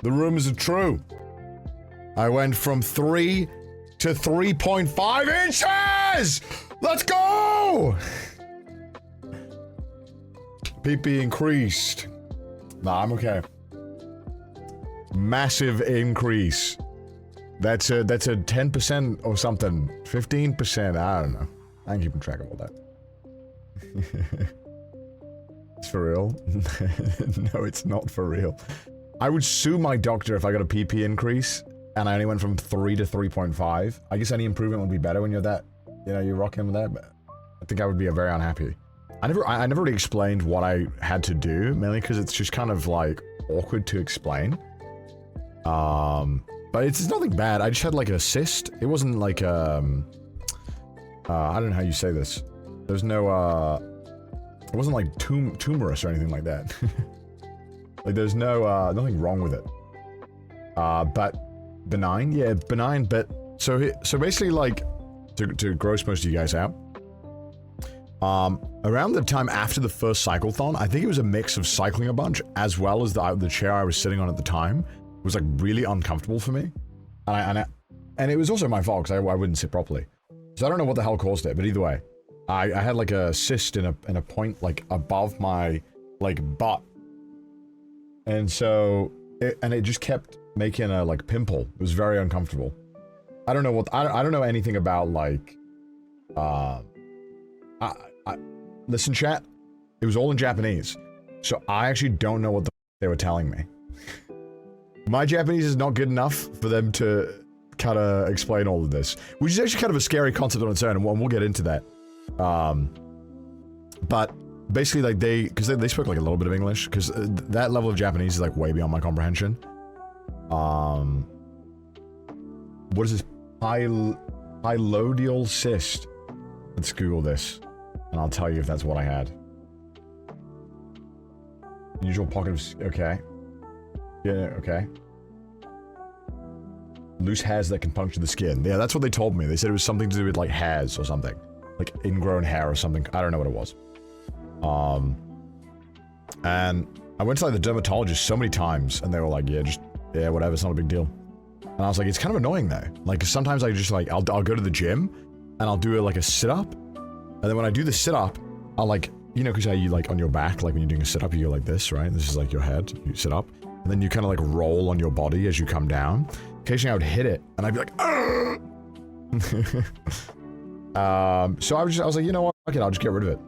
The rumors are true. I went from 3 to 3.5 inches! Let's go! PP increased. Nah, I'm okay. Massive increase. That's a 10% or something. 15%, I don't know. I ain't keeping track of all that. It's for real? No, it's not for real. I would sue my doctor if I got a PP increase and I only went from 3 to 3.5. I guess any improvement would be better when you're that, you know, you're rocking with that, but I think I would be very unhappy. I never really explained what I had to do, mainly because it's just kind of like awkward to explain. But it's nothing bad. I just had like a cyst. It wasn't like I don't know how you say this. There's no it wasn't like tumorous or anything like that. Like there's no nothing wrong with it. But benign, yeah, benign. But so basically, like to gross most of you guys out. Around the time after the first cyclethon, I think it was a mix of cycling a bunch as well as the chair I was sitting on at the time was like really uncomfortable for me, and it was also my fault because I wouldn't sit properly. So I don't know what the hell caused it, but either way, I had like a cyst in a point like above my like butt, and so it just kept making a like pimple. It was very uncomfortable. I don't know what I don't know anything about like listen, chat. It was all in Japanese, so I actually don't know what the they were telling me. My Japanese is not good enough for them to kind of explain all of this, which is actually kind of a scary concept on its own, and we'll get into that. But basically, like because they spoke like a little bit of English, because that level of Japanese is like way beyond my comprehension. What is this? Pilodial cyst. Let's Google this, and I'll tell you if that's what I had. Usual pocket of... okay. Yeah, okay. Loose hairs that can puncture the skin. Yeah, that's what they told me. They said it was something to do with, like, hairs or something. Like, ingrown hair or something. I don't know what it was. And I went to, like, the dermatologist so many times, and they were like, yeah, whatever, it's not a big deal. And I was like, it's kind of annoying, though. Like, sometimes I just, like, I'll go to the gym, and I'll do, like, a sit-up. And then when I do the sit-up, I'll, like, you know, because how you, like, on your back, like, when you're doing a sit-up, you go like this, right? This is, like, your head. You sit up. And then you kind of, like, roll on your body as you come down. Occasionally, I would hit it, and I'd be like, so I was like, you know what? Okay, I'll just get rid of it.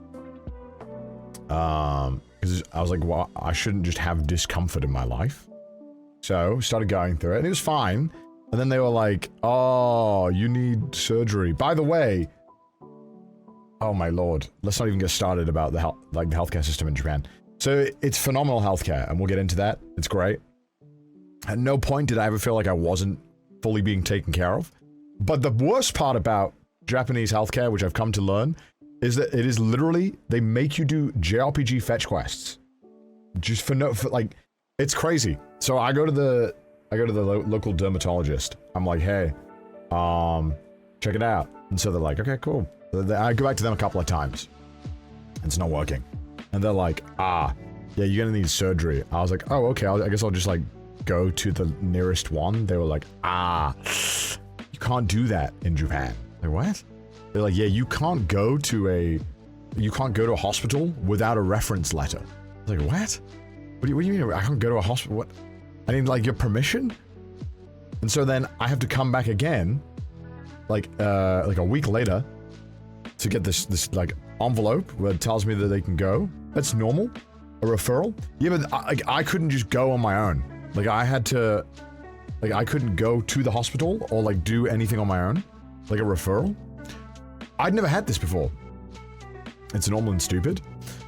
Because I was like, well, I shouldn't just have discomfort in my life. So, started going through it, and it was fine. And then they were like, oh, you need surgery. By the way, oh my lord, let's not even get started about the healthcare system in Japan. So, it's phenomenal healthcare, and we'll get into that. It's great. At no point did I ever feel like I wasn't fully being taken care of. But the worst part about Japanese healthcare, which I've come to learn, is that it is literally, they make you do JRPG fetch quests. Just for like, it's crazy. So I go to the local dermatologist. I'm like, hey, check it out. And so they're like, okay, cool. I go back to them a couple of times. It's not working. And they're like, yeah, you're gonna need surgery. I was like, oh, okay, I guess I'll just like go to the nearest one. They were like, you can't do that in Japan. Like, what? They're like, yeah, you can't go to a hospital without a reference letter. I was like, what? What do you mean I can't go to a hospital? What? I need like your permission? And so then I have to come back again, like a week later, to get this like envelope where it tells me that they can go. That's normal. A referral. Yeah, but I couldn't just go on my own. Like I had to, like I couldn't go to the hospital or like do anything on my own. Like a referral. I'd never had this before. It's normal and stupid.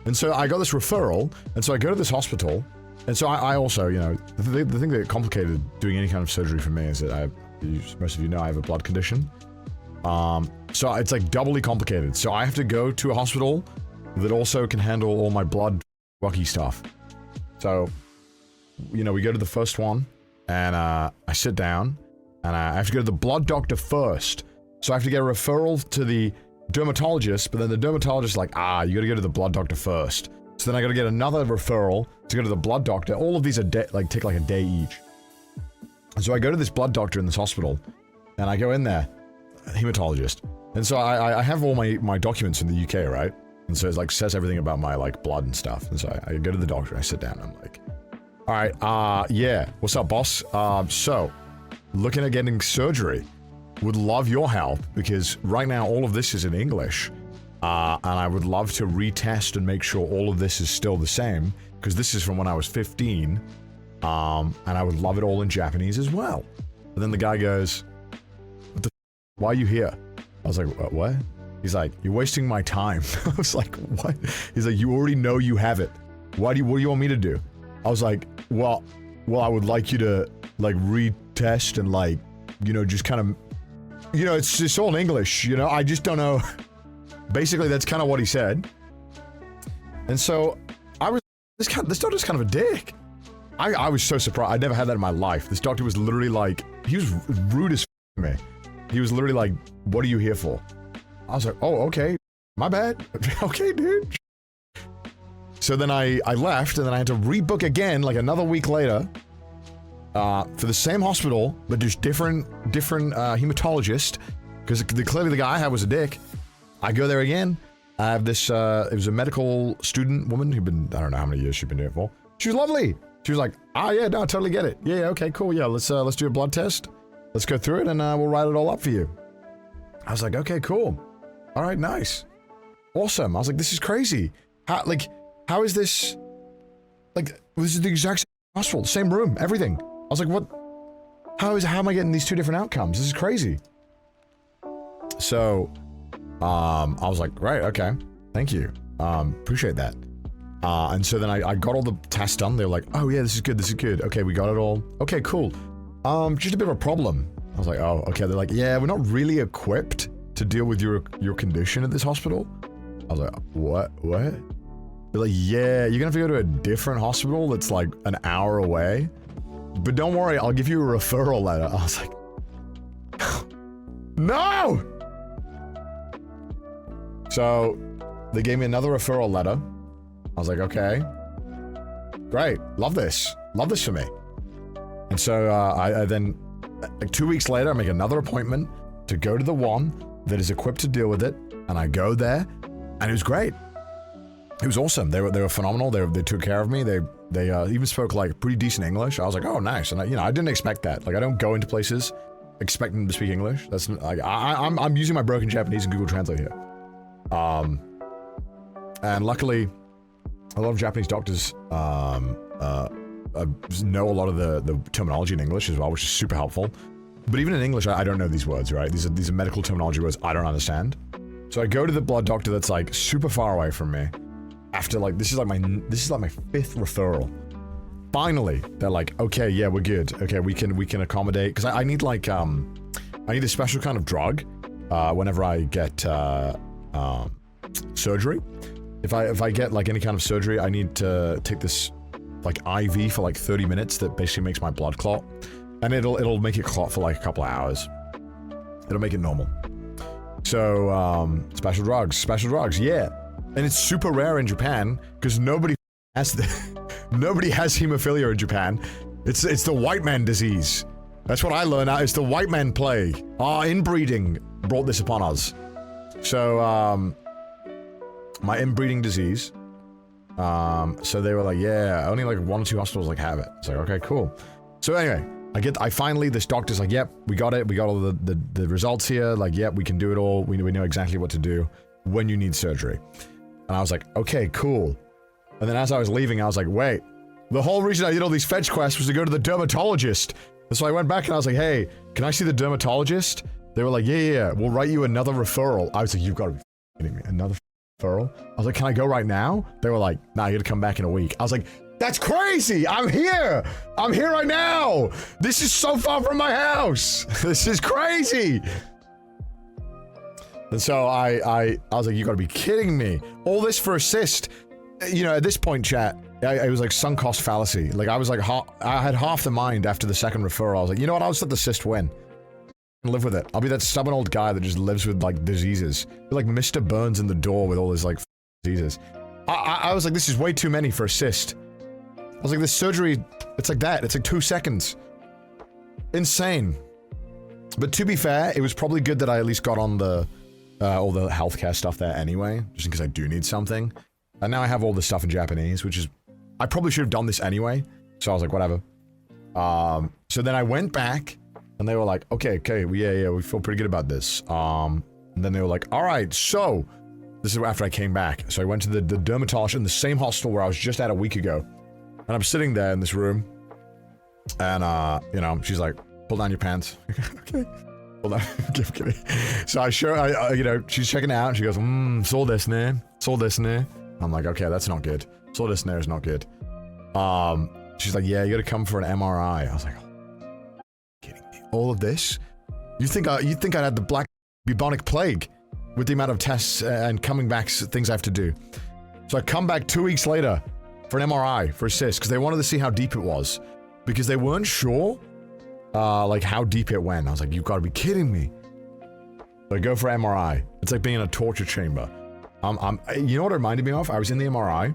And so I got this referral, and so I go to this hospital, and so I also, you know, the thing that complicated doing any kind of surgery for me is that most of you know I have a blood condition. So it's like doubly complicated. So I have to go to a hospital that also can handle all my blood rocky stuff. So, you know, we go to the first one, and I sit down, and I have to go to the blood doctor first. So I have to get a referral to the dermatologist, but then the dermatologist is like, you gotta go to the blood doctor first. So then I gotta get another referral to go to the blood doctor. All of these are take like a day each. So I go to this blood doctor in this hospital, and I go in there, hematologist. And so I have all my documents in the UK, right? And so it like says everything about my like blood and stuff. And so I go to the doctor, I sit down, I'm like, all right, yeah, what's up, boss? So, looking at getting surgery. Would love your help, because right now all of this is in English. And I would love to retest and make sure all of this is still the same, because this is from when I was 15. And I would love it all in Japanese as well. And then the guy goes, what the f, why are you here? I was like, what? He's like, you're wasting my time. I was like, what? He's like, you already know you have it. What do you want me to do? I was like, well, I would like you to, like, retest and, like, you know, just kind of, you know, it's just all in English, you know? I just don't know. Basically, that's kind of what he said. And so, this doctor's kind of a dick. I was so surprised. I never had that in my life. This doctor was literally like, he was rude as f to me. He was literally like, what are you here for? I was like, oh, okay. My bad. Okay, dude. So then I left, and then I had to rebook again, like another week later, for the same hospital, but just different hematologist, because clearly the guy I had was a dick. I go there again. I have this, it was a medical student woman who'd been, I don't know how many years she'd been doing it for. She was lovely. She was like, ah, yeah, no, I totally get it. Yeah, okay, cool, yeah, let's do a blood test. Let's go through it, and we'll write it all up for you. I was like, okay, cool. All right, nice. Awesome. I was like, this is crazy. How is this, like, this is the exact same hospital, same room, everything. I was like, what, how am I getting these two different outcomes? This is crazy. So, I was like, right, okay, thank you, appreciate that. And so then I got all the tests done. They were like, oh yeah, this is good, okay, we got it all. Okay, cool. Just a bit of a problem. I was like, oh, okay. They're like, yeah, we're not really equipped to deal with your condition at this hospital. I was like, what? They're like, yeah, you're gonna have to go to a different hospital that's like an hour away. But don't worry, I'll give you a referral letter. I was like, no! So, they gave me another referral letter. I was like, okay. Great, love this for me. And so, I then, like 2 weeks later, I make another appointment to go to the one that is equipped to deal with it. And I go there, and it was great. It was awesome. They were phenomenal. They took care of me. They even spoke like pretty decent English. I was like, oh, nice. And I didn't expect that. Like, I don't go into places expecting them to speak English. That's like, I'm using my broken Japanese and Google Translate here. And luckily, a lot of Japanese doctors know a lot of the terminology in English as well, which is super helpful. But even in English, I don't know these words, right? These are medical terminology words I don't understand. So I go to the blood doctor that's like super far away from me. After like this is like my 5th referral. Finally, they're like, okay, yeah, we're good. Okay, we can accommodate, because I need like I need a special kind of drug whenever I get surgery. If I get like any kind of surgery, I need to take this like IV for like 30 minutes that basically makes my blood clot, and it'll make it clot for like a couple of hours. It'll make it normal. So special drugs, yeah. And it's super rare in Japan, because nobody has hemophilia in Japan. It's the white man disease. That's what I learned out. It's the white man plague. Inbreeding brought this upon us. So, my inbreeding disease. So they were like, yeah, only like 1 or 2 hospitals like have it. It's like, okay, cool. So anyway, I finally, this doctor's like, yep, we got it. We got all the results here. Like, yep, we can do it all. We know exactly what to do when you need surgery. And I was like, okay, cool. And then as I was leaving, I was like, wait, the whole reason I did all these fetch quests was to go to the dermatologist. And so I went back and I was like, hey, can I see the dermatologist? They were like, yeah, we'll write you another referral. I was like, you've got to be kidding me, another referral? I was like, can I go right now? They were like, nah, you gotta come back in a week. I was like, that's crazy! I'm here right now! This is so far from my house! This is crazy! And so I was like, you gotta be kidding me. All this for a cyst. You know, at this point, chat, it was like sunk cost fallacy. Like, I was like, I had half the mind after the second referral. I was like, you know what, I'll just let the cyst win. And live with it. I'll be that stubborn old guy that just lives with, like, diseases. Like Mr. Burns in the door with all his, like, diseases. I was like, this is way too many for a cyst. I was like, this surgery, it's like that. It's like 2 seconds. Insane. But to be fair, it was probably good that I at least got on the all the healthcare stuff there anyway, just in case I do need something. And now I have all the stuff in Japanese, which is... I probably should have done this anyway, so I was like, whatever. So then I went back, and they were like, okay, yeah, we feel pretty good about this. And then they were like, alright, so... This is after I came back. So I went to the dermatologist in the same hospital where I was just at a week ago. And I'm sitting there in this room, and, you know, she's like, pull down your pants. Okay. Pull down. Kidding. So I show, you know, she's checking it out, and she goes, so this, ne? So this, ne? I'm like, okay, that's not good. So this, ne, is not good. She's like, yeah, you gotta come for an MRI. I was like, oh, kidding me? All of this? You think I had the black bubonic plague with the amount of tests and coming back things I have to do. So I come back 2 weeks later for an MRI for a cyst because they wanted to see how deep it was because they weren't sure like how deep it went. I was like, you've got to be kidding me. So I go for MRI. It's like being in a torture chamber. You know what it reminded me of? I was in the MRI,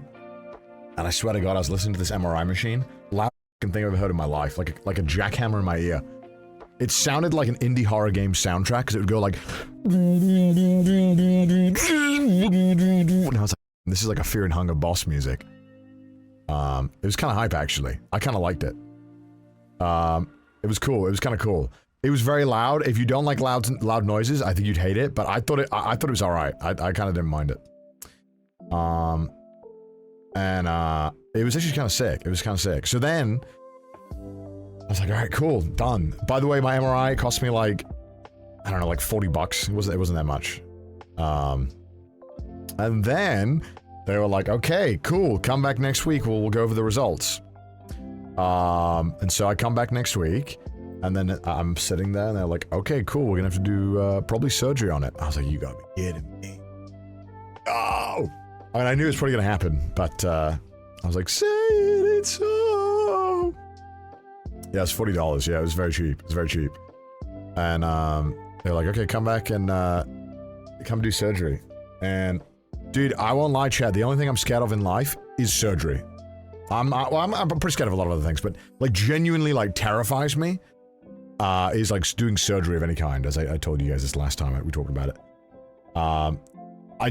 and I swear to God, I was listening to this MRI machine. Loudest thing I've ever heard in my life. Like a jackhammer in my ear. It sounded like an indie horror game soundtrack, because it would go like... And I was like, this is like a Fear and Hunger boss music. It was kind of hype, actually. I kind of liked it. It was cool. It was kind of cool. It was very loud. If you don't like loud noises, I think you'd hate it, but I thought it was alright. I kind of didn't mind it. It was actually kind of sick. It was kind of sick. So then... I was like, alright, cool, done. By the way, my MRI cost me like, I don't know, like 40 bucks. It wasn't that much. And then they were like, okay, cool, come back next week, we'll go over the results. And so I come back next week, and then I'm sitting there, and they're like, okay, cool, we're gonna have to do, probably surgery on it. I was like, you gotta be kidding me. Oh! I mean, I knew it was probably gonna happen, but, I was like, say it's so. Yeah, it's $40. Yeah, it was very cheap. It was very cheap. And, they're like, okay, come back and, come do surgery. And, dude, I won't lie, Chad, the only thing I'm scared of in life is surgery. I'm pretty scared of a lot of other things, but, like, genuinely, like, terrifies me, is, like, doing surgery of any kind, as I told you guys this last time we talked about it.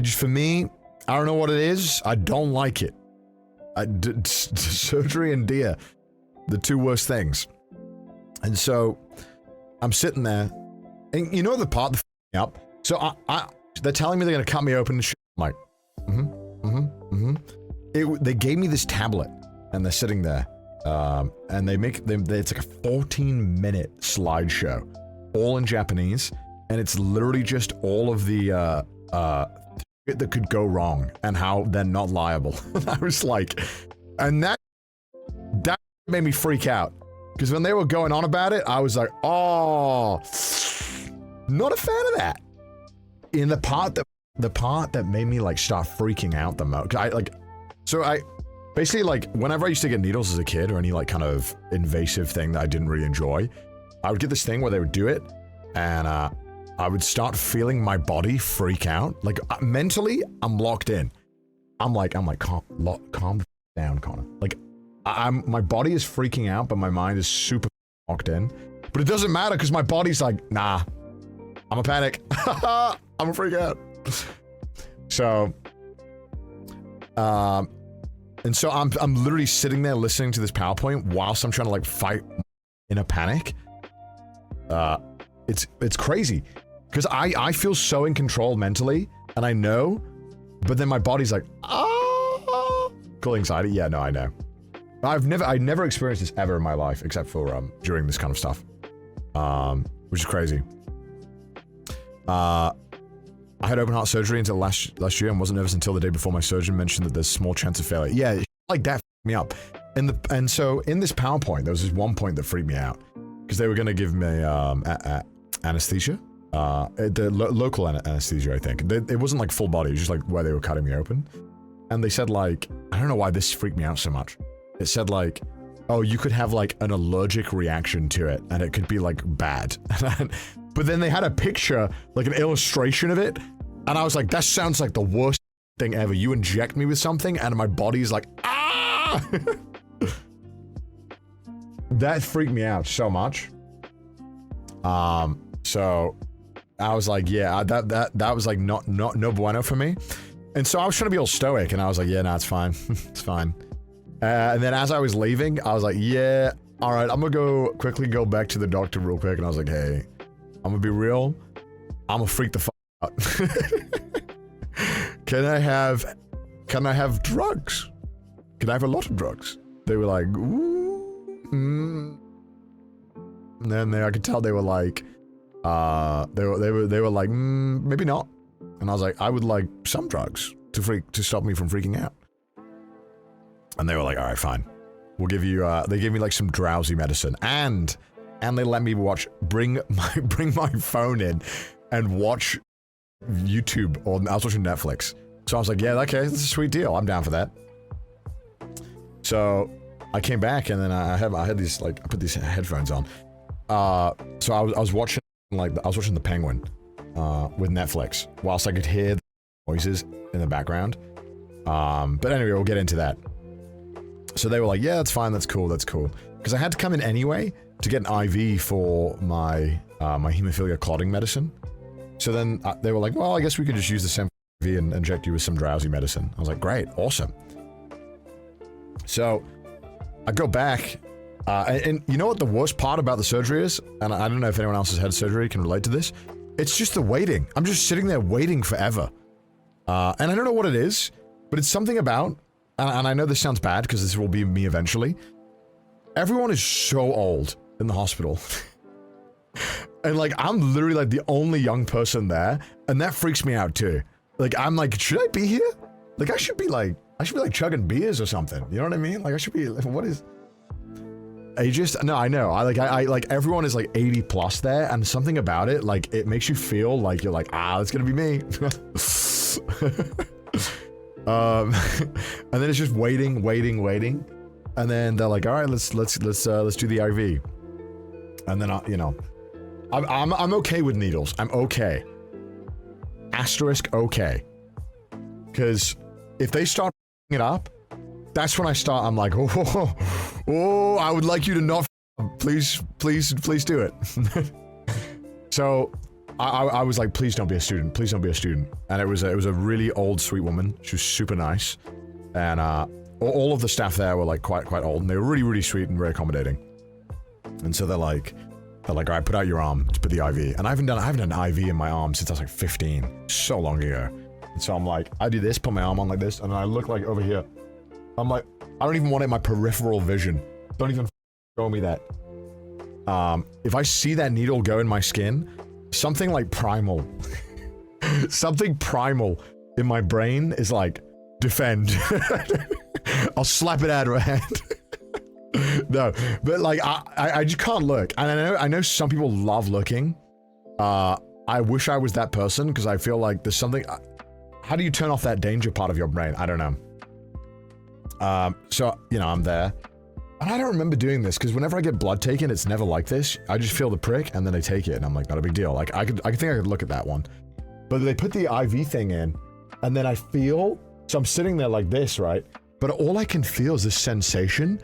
For me, I don't know what it is, I don't like it. Surgery and deer, the two worst things. And so, I'm sitting there, and you know the part that f***ed me up? So they're telling me they're gonna cut me open and shit. I'm like, they gave me this tablet, and they're sitting there, and it's like a 14-minute slideshow, all in Japanese, and it's literally just all of the, that could go wrong, and how they're not liable. I was like, and that made me freak out. Because when they were going on about it, I was like, oh, not a fan of that. In the part that made me like start freaking out the most, basically like whenever I used to get needles as a kid or any like kind of invasive thing that I didn't really enjoy, I would get this thing where they would do it, and I would start feeling my body freak out. Like mentally, I'm locked in. I'm like, calm down, Connor. Like. My body is freaking out, but my mind is super locked in. But it doesn't matter because my body's like, nah, I'm a panic. I'm a freak out. So, and so I'm literally sitting there listening to this PowerPoint whilst I'm trying to like fight in a panic. It's crazy because I feel so in control mentally, and I know, but then my body's like, cool anxiety. Yeah, no, I know. I never experienced this ever in my life, except for, during this kind of stuff. Which is crazy. I had open heart surgery until last year and wasn't nervous until the day before my surgeon mentioned that there's small chance of failure. Yeah, like that f***ed me up. And so, in this PowerPoint, there was this one point that freaked me out. Because they were gonna give me, anesthesia. The local anesthesia, I think. It wasn't like full body, it was just like where they were cutting me open. And they said like, I don't know why this freaked me out so much. It said like, oh, you could have like an allergic reaction to it and it could be like bad. But then they had a picture, like an illustration of it, and I was like, that sounds like the worst thing ever. You inject me with something and my body's like, ah! That freaked me out so much. So I was like, yeah, that was like no bueno for me. And so I was trying to be all stoic, and I was like, yeah, no, it's fine. It's fine. And then as I was leaving, I was like, yeah, all right, I'm gonna quickly go back to the doctor real quick. And I was like, hey, I'm gonna be real. I'm gonna freak the fuck out. Can I have drugs? Can I have a lot of drugs? They were like, ooh, And then I could tell they were like, they were like, maybe not. And I was like, I would like some drugs to stop me from freaking out. And they were like, all right, fine. We'll give you, they gave me like some drowsy medicine, and they let me bring my phone in and watch YouTube, or I was watching Netflix. So I was like, yeah, okay, that's a sweet deal. I'm down for that. So I came back, and then I had these, like, I put these headphones on. So I was watching, like, I was watching The Penguin, with Netflix, whilst I could hear the noises in the background. But anyway, we'll get into that. So they were like, yeah, that's fine, that's cool, that's cool. Because I had to come in anyway to get an IV for my, my hemophilia clotting medicine. So then they were like, well, I guess we could just use the same IV and inject you with some drowsy medicine. I was like, great, awesome. So I go back, and you know what the worst part about the surgery is? And I don't know if anyone else has had surgery can relate to this. It's just the waiting. I'm just sitting there waiting forever. And I don't know what it is, but it's something about, and I know this sounds bad because this will be me eventually. Everyone is so old in the hospital. And like, I'm literally like the only young person there, and that freaks me out too. Like, I'm like, should I be here? Like, I should be like chugging beers or something. You know what I mean? Like, I should be, what is... Ageist? No, I know. I like, everyone is like 80 plus there, and something about it, like, it makes you feel like you're like, ah, that's gonna be me. And then it's just waiting. And then they're like, all right, let's do the IV. And then, you know, I'm okay with needles. I'm okay. Asterisk okay. Because if they start it up, that's when I'm like, oh, I would like you to not, please do it. So I was like, please don't be a student. Please don't be a student. And it was a really old, sweet woman. She was super nice. And all of the staff there were like quite old, and they were really, really sweet and very accommodating. And so they're like, all right, put out your arm to put the IV. And I haven't done an IV in my arm since I was like 15, so long ago. And so I'm like, I do this, put my arm on like this, and then I look like over here. I'm like, I don't even want it in my peripheral vision. Don't even show me that. If I see that needle go in my skin, something like primal, something primal in my brain is like, defend. I'll slap it out of her hand. No, but like, I just can't look. And I know some people love looking. I wish I was that person, because I feel like there's something, how do you turn off that danger part of your brain? I don't know. So, you know, I'm there. And I don't remember doing this, because whenever I get blood taken, it's never like this. I just feel the prick, and then they take it, and I'm like, not a big deal. Like, I think I could look at that one. But they put the IV thing in, and then I feel, so I'm sitting there like this, right? But all I can feel is this sensation,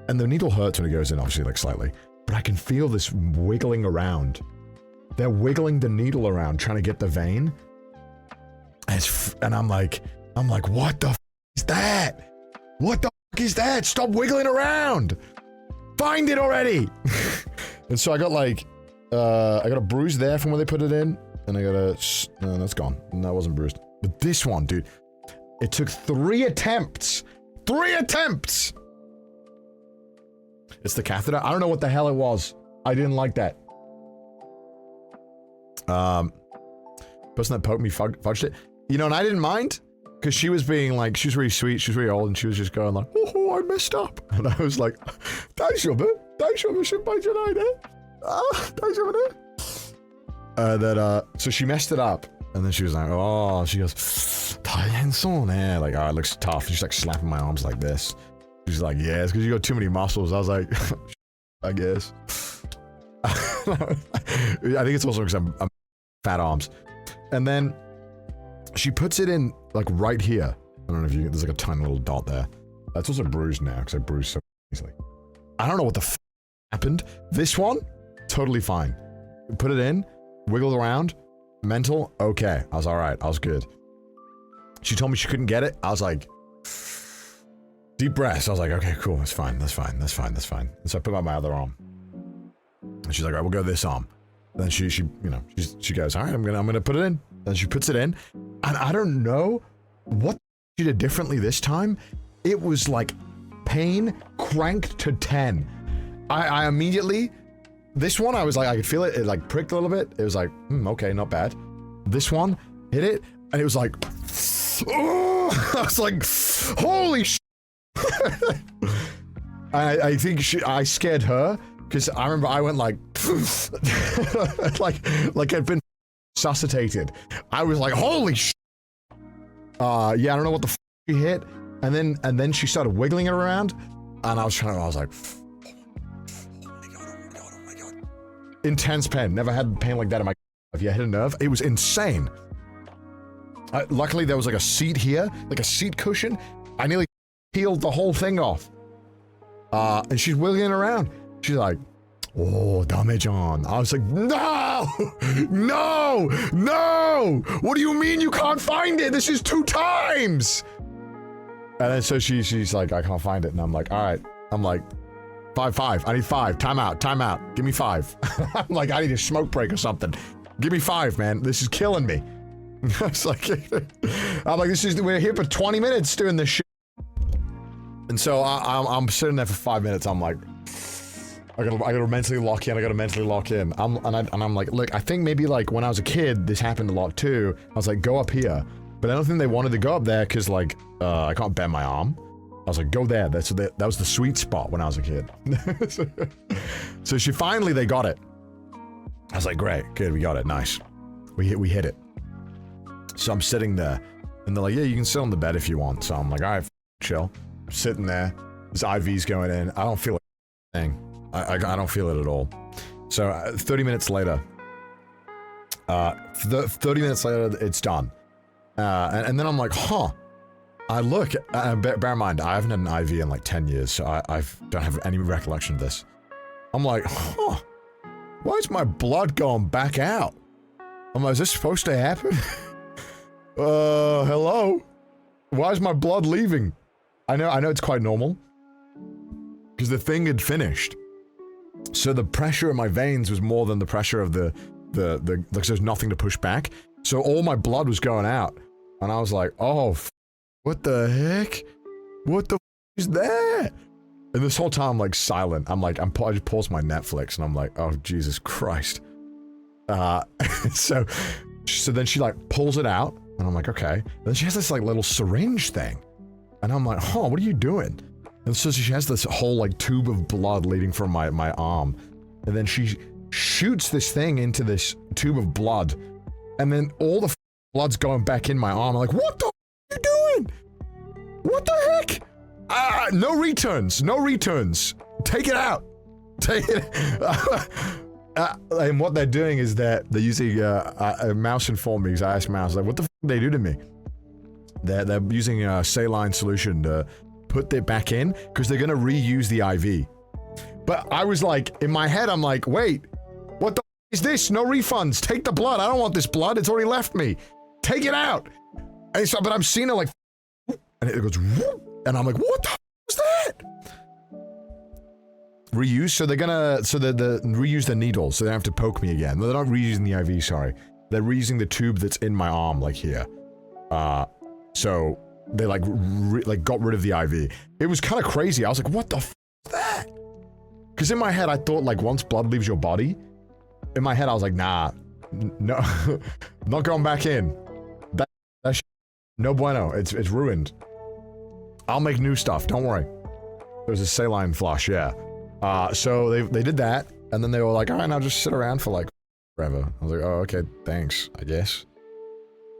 and the needle hurts when it goes in, obviously, like slightly. But I can feel this wiggling around. They're wiggling the needle around, trying to get the vein. And I'm like, what the f is that? What the f is that? Stop wiggling around! Find it already! And so I got like, I got a bruise there from where they put it in, and I got a, no, that's gone. No, that wasn't bruised. But this one, dude, it took 3 attempts! 3 attempts! It's the catheter. I don't know what the hell it was. I didn't like that. Person that poked me fudged it. You know, and I didn't mind, because she was being like, she was really sweet, she was really old, and she was just going like, oh, I messed up. And I was like, daijoubu, shunpai janai ne. Daijoubu ne. And then, so she messed it up, and then she was like, oh, she goes, taiensou ne. Like, oh, it looks tough. And she's like slapping my arms like this. She's like, yeah, it's because you got too many muscles. I was like, I guess. I think it's also because I'm fat arms. And then she puts it in like right here. I don't know if you, there's like a tiny little dot there. That's also bruised now because I bruised so easily. I don't know what the f happened. This one, totally fine. put it in, wiggled around, mental, okay. I was all right, I was good. She told me she couldn't get it. I was like, deep breaths. I was like, okay, cool, that's fine, that's fine, that's fine, that's fine. And so I put out my other arm. And she's like, all right, we'll go this arm. Then she goes, all right, I'm gonna put it in. Then she puts it in, and I don't know what she did differently this time. It was like pain cranked to 10. I immediately, this one I was like, I could feel it. It like pricked a little bit. It was like, okay, not bad. This one hit it, and it was like, oh, I was like, holy sh. I think I scared her. Because I remember I went like, like I'd been resuscitated. I was like, holy sh. Yeah, I don't know what the f she hit. And then she started wiggling it around. And I was like, oh my god. Intense pain. Never had pain like that in my, if you hit a nerve. It was insane. Luckily there was like a seat here, like a seat cushion. I nearly peeled the whole thing off. And she's wiggling it around. She's like, oh, damage on. I was like, no! No! No! What do you mean you can't find it? This is 2 times! And then so she's like, I can't find it. And I'm like, all right. I'm like, 5. I need 5. Time out. Give me 5. I'm like, I need a smoke break or something. Give me 5, man. This is killing me. It's like, I'm like, we're here for 20 minutes doing this shit. And so I'm sitting there for 5 minutes. I'm like, I gotta mentally lock in. I'm like, look, I think maybe like when I was a kid, this happened a lot too. I was like, go up here. But I don't think they wanted to go up there because like, I can't bend my arm. I was like, go there. That was the sweet spot when I was a kid. So they got it. I was like, great, good, we got it, nice. We hit it. So I'm sitting there, and they're like, yeah, you can sit on the bed if you want. So I'm like, all right, chill. I'm sitting there. This IV's going in. I don't feel a thing. I don't feel it at all. So 30 minutes later, 30 minutes later, it's done. And then I'm like, huh. I look, bear in mind, I haven't had an IV in like 10 years, so I don't have any recollection of this. I'm like, huh. Why is my blood going back out? I'm like, is this supposed to happen? Hello? Why is my blood leaving? I know it's quite normal. Because the thing had finished. So the pressure in my veins was more than the pressure of like there's nothing to push back. So all my blood was going out. And I was like, oh, what the heck? What the is that? And this whole time I'm like silent. I just paused my Netflix and I'm like, oh, Jesus Christ. So then she like pulls it out and I'm like, okay. And then she has this like little syringe thing. And I'm like, huh, what are you doing? And so she has this whole like tube of blood leading from my arm. And then she shoots this thing into this tube of blood. And then all the blood's going back in my arm. I'm like, what the are you doing? What the heck? No returns. No returns. Take it out. Take it. And what they're doing is that they're using a Mouse informed me because I asked Mouse, like, what the f did they do to me? They're using a saline solution to put it back in because they're gonna reuse the IV. But I was like, in my head, I'm like, wait, what the f is this? No refunds. Take the blood. I don't want this blood. It's already left me. Take it out. And so, but I'm seeing it like, and it goes, and I'm like, what the f was that? Reuse? So they're gonna, reuse the needle, so they don't have to poke me again. They're not reusing the IV, sorry. They're reusing the tube that's in my arm, like here. So they like, got rid of the IV. It was kind of crazy. I was like, what the f is that? Because in my head, I thought like once blood leaves your body, in my head, I was like, nah, no, I'm not going back in. That no bueno. It's ruined. I'll make new stuff. Don't worry. There's a saline flush, yeah. So they did that, and then they were like, all right, now just sit around for like forever. I was like, oh, okay, thanks, I guess.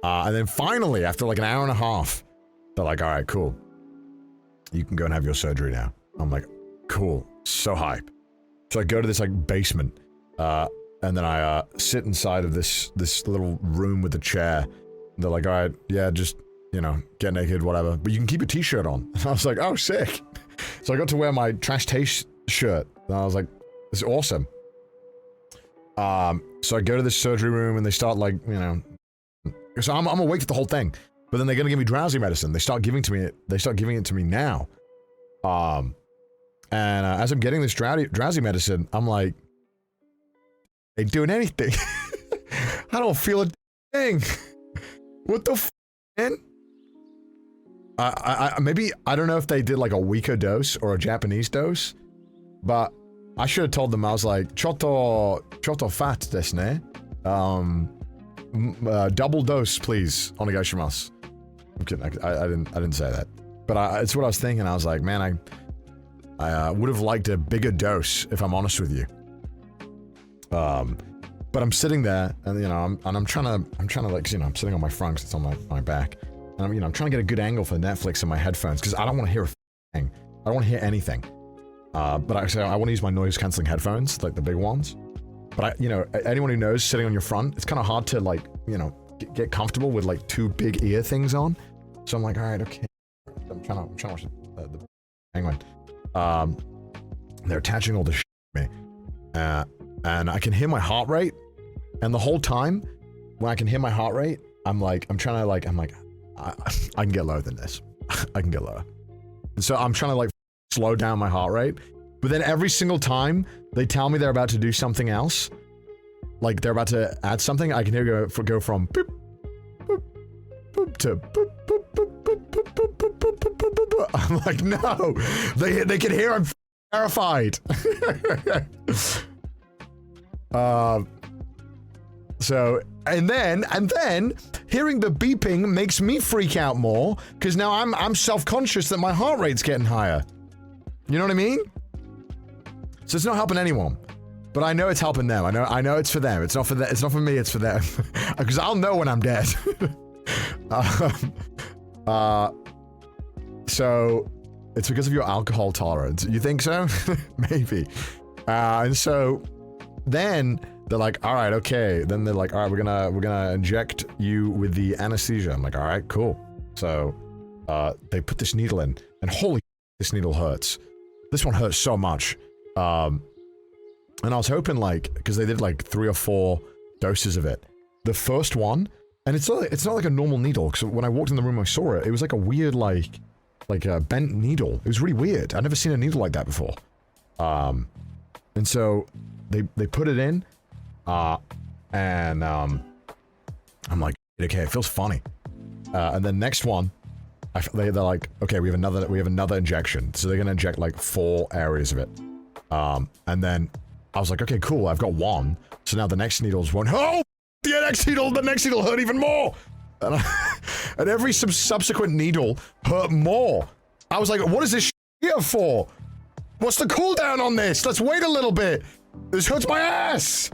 And then finally, after like an hour and a half, they're like, all right, cool. You can go and have your surgery now. I'm like, cool, so hype. So I go to this like basement, and then I sit inside of this little room with a chair. And they're like, all right, yeah, just, you know, get naked, whatever. But you can keep a t-shirt on. And I was like, oh, sick. So I got to wear my Trash Taste shirt. And I was like, this is awesome. So I go to this surgery room and they start like, you know, so I'm awake for the whole thing, but then they're gonna give me drowsy medicine. They start giving it to me now. And as I'm getting this drowsy medicine, I'm like, ain't doing anything. I don't feel a thing. What the f, man? Maybe, I don't know if they did like a weaker dose or a Japanese dose, but I should have told them. I was like, chotto fat desu ne. Double dose, please. Onegaishimasu. I'm kidding. I didn't say that, but it's what I was thinking. I was like, man, I would have liked a bigger dose, if I'm honest with you. But I'm sitting there, and you know, I'm trying to like, you know, I'm sitting on my front 'cause it's on my back, and I'm trying to get a good angle for Netflix in my headphones because I don't want to hear a thing. I don't want to hear anything. But I want to use my noise canceling headphones, like the big ones. But you know, anyone who knows, sitting on your front, it's kind of hard to like, you know, get comfortable with like two big ear things on. So I'm like, all right, okay. I'm trying to watch the penguin. They're attaching all this shit to me. And I can hear my heart rate, and the whole time, when I can hear my heart rate, I'm like, I can get lower than this. I can get lower. And so I'm trying to like slow down my heart rate, but then every single time they tell me they're about to do something else, like they're about to add something, I can hear go from boop, boop, boop to boop, boop, boop, boop, boop, boop, boop, boop, boop, boop, boop. I'm like, no, they can hear I'm terrified. So, and then, hearing the beeping makes me freak out more, because now I'm self-conscious that my heart rate's getting higher. You know what I mean? So it's not helping anyone. But I know it's helping them. I know it's for them. It's not for them. It's not for me, it's for them. Because I'll know when I'm dead. So, it's because of your alcohol tolerance. You think so? Maybe. And so, then they're like, all right, okay. Then they're like, all right, we're gonna inject you with the anesthesia. I'm like, all right, cool. So, they put this needle in, and holy, this needle hurts. This one hurts so much. And I was hoping, like, because they did like 3 or 4 doses of it. The first one, and it's not like a normal needle. Because when I walked in the room, I saw it. It was like a weird, like a bent needle. It was really weird. I'd never seen a needle like that before. And so they put it in. And I'm like, okay, it feels funny. And then next one, they're like, okay, we have another injection. So they're gonna inject like 4 areas of it. And then I was like, okay, cool, I've got 1. So now the next needle's 1. Oh, the next needle hurt even more. And every subsequent needle hurt more. I was like, what is this here for? What's the cooldown on this? Let's wait a little bit. This hurts my ass.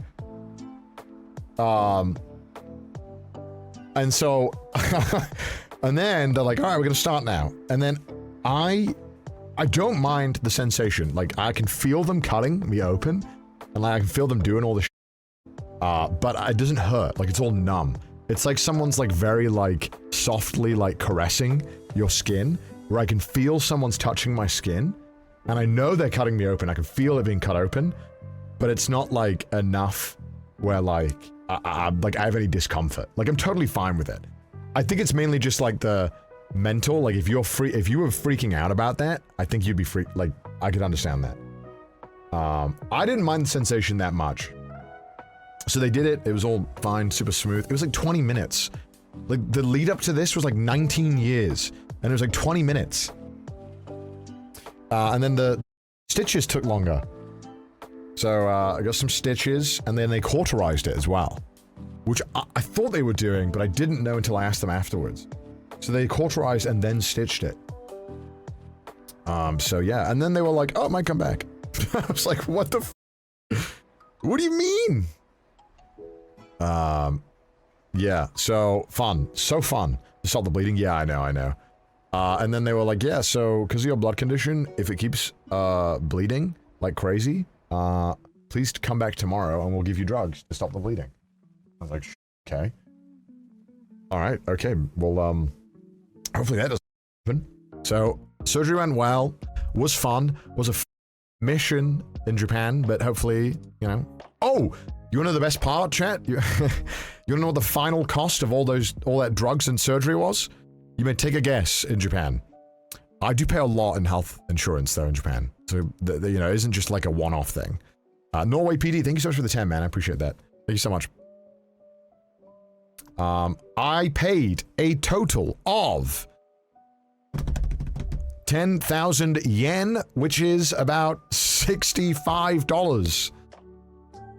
And so, and then they're like, all right, we're gonna start now. And then I don't mind the sensation. Like, I can feel them cutting me open, and like, I can feel them doing all the shit. But it doesn't hurt. Like, it's all numb. It's like someone's like very like softly like caressing your skin, where I can feel someone's touching my skin, and I know they're cutting me open. I can feel it being cut open, but it's not like enough where like I have any discomfort. Like, I'm totally fine with it. I think it's mainly just like the mental, like if you were freaking out about that, I think you'd be like, I could understand that. I didn't mind the sensation that much. So they did it, it was all fine, super smooth. It was like 20 minutes. Like, the lead up to this was like 19 years, and it was like 20 minutes. And then the stitches took longer. So, I got some stitches, and then they cauterized it as well. Which I thought they were doing, but I didn't know until I asked them afterwards. So they cauterized and then stitched it. So yeah, and then they were like, oh, it might come back. I was like, what the f- What do you mean? Yeah, so fun. So fun. To stop the bleeding? Yeah, I know. And then they were like, yeah, so, because of your blood condition, if it keeps, bleeding like crazy, please come back tomorrow and we'll give you drugs to stop the bleeding. I was like, okay. Alright, okay, well, hopefully that doesn't happen. So, surgery went well, was fun, was a mission in Japan, but hopefully, you know. Oh, you wanna know the best part, chat? You wanna know what the final cost of all that drugs and surgery was? You may take a guess in Japan. I do pay a lot in health insurance though in Japan, so you know, it isn't just like a one-off thing. Norway PD, thank you so much for the 10, man. I appreciate that. Thank you so much. I paid a total of 10,000 yen, which is about $65.